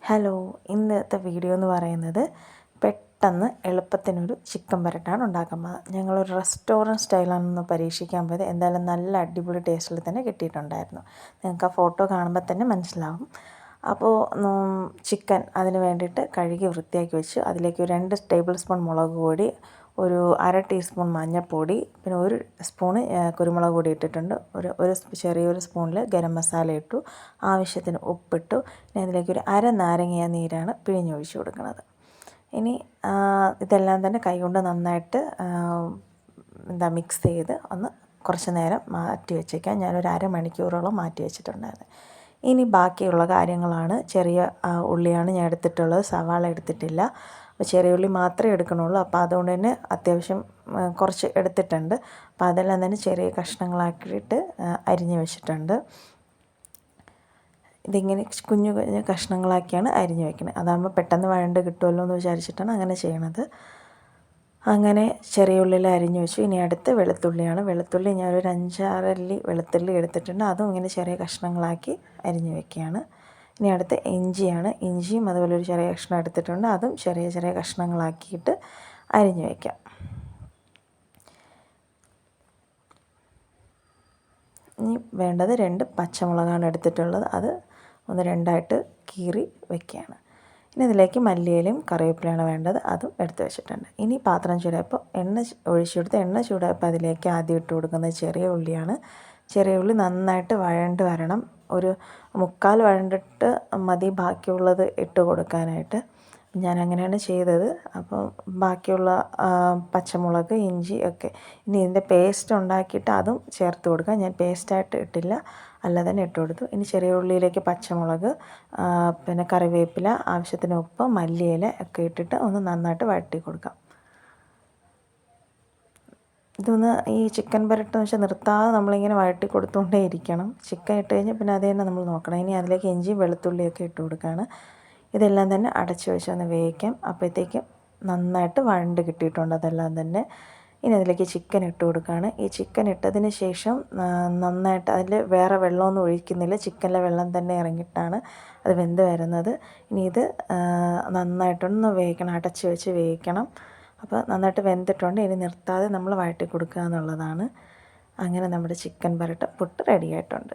Hello, ഇന്നത്തെ video എന്ന് പറയുന്നത് പെട്ടെന്ന് എളുപ്പത്തിനൊരു ചിക്കൻ പരട്ടാണ് ഉണ്ടാക്കുന്നത്. ഞങ്ങളൊരു റെസ്റ്റോറൻറ്റ് സ്റ്റൈലാണെന്ന് പരീക്ഷിക്കാൻ പോയത്. എന്തായാലും നല്ല അടിപൊളി ടേസ്റ്റിൽ തന്നെ കിട്ടിയിട്ടുണ്ടായിരുന്നു. നിങ്ങൾക്ക് ആ ഫോട്ടോ കാണുമ്പോൾ തന്നെ മനസ്സിലാവും. അപ്പോൾ ചിക്കൻ അതിന് വേണ്ടിയിട്ട് കഴുകി വൃത്തിയാക്കി വെച്ച് അതിലേക്ക് ഒരു 2 ടേബിൾ സ്പൂൺ മുളക് പൊടി, ഒരു 1/2 ടീസ്പൂൺ മഞ്ഞൾപ്പൊടി, പിന്നെ 1 സ്പൂണ് കുരുമുളക് പൊടി ഇട്ടിട്ടുണ്ട്. ഒരു ചെറിയൊരു സ്പൂണിൽ ഗരം മസാല ഇട്ടു, ആവശ്യത്തിന് ഉപ്പിട്ടു. ഇനി അതിലേക്ക് ഒരു നാരങ്ങ നീരാണ് പിഴിഞ്ഞൊഴിച്ച് കൊടുക്കുന്നത്. ഇനി ഇതെല്ലാം തന്നെ കൈകൊണ്ട് നന്നായിട്ട് മിക്സ് ചെയ്ത് ഒന്ന് കുറച്ച് നേരം മാറ്റി വെച്ചേക്കാം. ഞാനൊരു അരമണിക്കൂറോളം മാറ്റി വെച്ചിട്ടുണ്ടായിരുന്നു. ഇനി ബാക്കിയുള്ള കാര്യങ്ങളാണ്. ചെറിയ ഉള്ളിയാണ് ഞാൻ എടുത്തിട്ടുള്ളത്, സവാള എടുത്തിട്ടില്ല. അപ്പോൾ ചെറിയ ഉള്ളി മാത്രമേ എടുക്കണുള്ളൂ. അപ്പോൾ അതുകൊണ്ട് തന്നെ അത്യാവശ്യം കുറച്ച് എടുത്തിട്ടുണ്ട്. അപ്പോൾ അതെല്ലാം തന്നെ ചെറിയ കഷ്ണങ്ങളാക്കിയിട്ട് അരിഞ്ഞ് വെച്ചിട്ടുണ്ട്. ഇതിങ്ങനെ കുഞ്ഞു കുഞ്ഞു കഷ്ണങ്ങളാക്കിയാണ് അരിഞ്ഞ് വയ്ക്കുന്നത്. അതാകുമ്പോൾ പെട്ടെന്ന് വഴണ്ട് കിട്ടുമല്ലോ എന്ന് വിചാരിച്ചിട്ടാണ് അങ്ങനെ ചെയ്യണത്. അങ്ങനെ ചെറിയ ഉള്ളിൽ അരിഞ്ഞ് വെച്ചു. ഇനി അടുത്ത് വെളുത്തുള്ളിയാണ്. വെളുത്തുള്ളി ഞാനൊരു 5-6 അല്ലി വെളുത്തുള്ളി എടുത്തിട്ടുണ്ട്. അതും ഇങ്ങനെ ചെറിയ കഷ്ണങ്ങളാക്കി അരിഞ്ഞ് വയ്ക്കുകയാണ്. ഇനി അടുത്ത് ഇഞ്ചിയാണ്. ഇഞ്ചിയും അതുപോലെ ഒരു ചെറിയ കഷ്ണം എടുത്തിട്ടുണ്ട്. അതും ചെറിയ ചെറിയ കഷ്ണങ്ങളാക്കിയിട്ട് അരിഞ്ഞ് വയ്ക്കാം. ഇനി വേണ്ടത് 2 പച്ചമുളകാണ് എടുത്തിട്ടുള്ളത്. അത് 1-2 കീറി വയ്ക്കുകയാണ്. ഇനി ഇതിലേക്ക് മല്ലിയിലയും കറിവേപ്പിലയാണ് വേണ്ടത്. അതും എടുത്ത് വെച്ചിട്ടുണ്ട്. ഇനി പാത്രം ചൂടായപ്പോൾ എണ്ണ ഒഴിച്ചെടുത്ത് എണ്ണ ചൂടായപ്പോൾ അതിലേക്ക് ആദ്യം ഇട്ട് കൊടുക്കുന്നത് ചെറിയ ഉള്ളിയാണ്. ചെറിയ ഉള്ളി നന്നായിട്ട് വഴണ്ട് വരണം. ഒരു 3/4 വഴണ്ടിട്ട് മതി ബാക്കിയുള്ളത് ഇട്ട് കൊടുക്കാനായിട്ട്. ഞാൻ അങ്ങനെയാണ് ചെയ്തത്. അപ്പോൾ ബാക്കിയുള്ള പച്ചമുളക്, ഇഞ്ചി ഒക്കെ ഇനി ഇതിൻ്റെ പേസ്റ്റ് ഉണ്ടാക്കിയിട്ട് അതും ചേർത്ത് കൊടുക്കാം. ഞാൻ പേസ്റ്റായിട്ട് ഇട്ടില്ല, അല്ലാതെ തന്നെ ഇട്ട് കൊടുത്തു. ഇനി ചെറിയ ഉള്ളിയിലേക്ക് പച്ചമുളക്, പിന്നെ കറിവേപ്പില, ആവശ്യത്തിന് ഉപ്പ്, മല്ലിയില ഒക്കെ ഇട്ടിട്ട് ഒന്ന് നന്നായിട്ട് വഴറ്റി കൊടുക്കാം. ഇതൊന്ന് ഈ ചിക്കൻ പുരട്ടെന്ന് വെച്ചാൽ നിർത്താതെ നമ്മളിങ്ങനെ വഴറ്റി കൊടുത്തുകൊണ്ടേ ഇരിക്കണം. ചിക്കൻ ഇട്ട് കഴിഞ്ഞാൽ പിന്നെ അത് തന്നെ നമ്മൾ നോക്കണം. ഇനി അതിലേക്ക് ഇഞ്ചിയും വെളുത്തുള്ളിയൊക്കെ ഇട്ട് കൊടുക്കുകയാണ്. ഇതെല്ലാം തന്നെ അടച്ച് വെച്ചൊന്ന് വേവിക്കാം. അപ്പോഴത്തേക്കും നന്നായിട്ട് വഴണ്ട് കിട്ടിയിട്ടുണ്ട് അതെല്ലാം തന്നെ. ഇനി അതിലേക്ക് ചിക്കൻ ഇട്ട് കൊടുക്കുകയാണ്. ഈ ചിക്കൻ ഇട്ടതിന് ശേഷം നന്നായിട്ട് അതിൽ വേറെ വെള്ളമൊന്നും ഒഴിക്കുന്നില്ല. ചിക്കനിലെ വെള്ളം തന്നെ ഇറങ്ങിയിട്ടാണ് അത് വെന്ത് വരുന്നത്. ഇനി ഇത് നന്നായിട്ടൊന്ന് വേവിക്കണം, അടച്ച് വെച്ച് വേവിക്കണം. അപ്പോൾ നന്നായിട്ട് വെന്തിട്ടുണ്ട്. ഇനി നിർത്താതെ നമ്മൾ വഴറ്റി കൊടുക്കുക എന്നുള്ളതാണ്. അങ്ങനെ നമ്മുടെ ചിക്കൻ പുട്ട് റെഡി ആയിട്ടുണ്ട്.